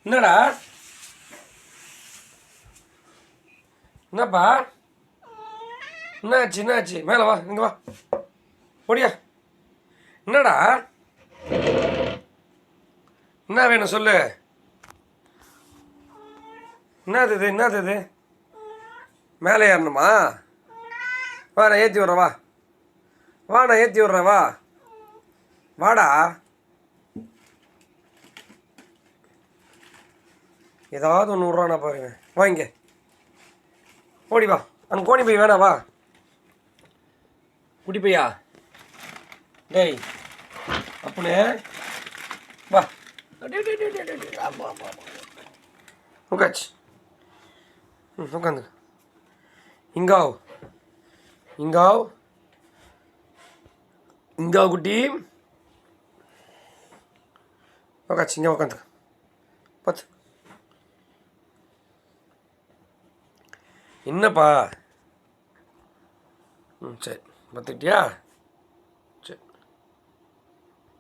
என்னடா என்னப்பா என்னாச்சு மேலே வா இங்கே வா ஓடியா என்னடா என்ன வேணும் சொல்லு என்னது மேலே ஏறணுமா வா நான் ஏற்றி விட்றேன் வா நான் ஏற்றி விட்றேன் வாடா ஏதாவது ஒன்று விட்றானா பாருங்க வாங்க ஓடி வா அங்கே கோணி போய் வேணா வா குடி பையா டேய் அப்பனே வா உட்காச்சு உட்காந்து இங்காவ் குட்டி உட்காச்சு இங்கே உட்காந்து பார்த்து என்னப்பா சரி பார்த்துக்கிட்டியா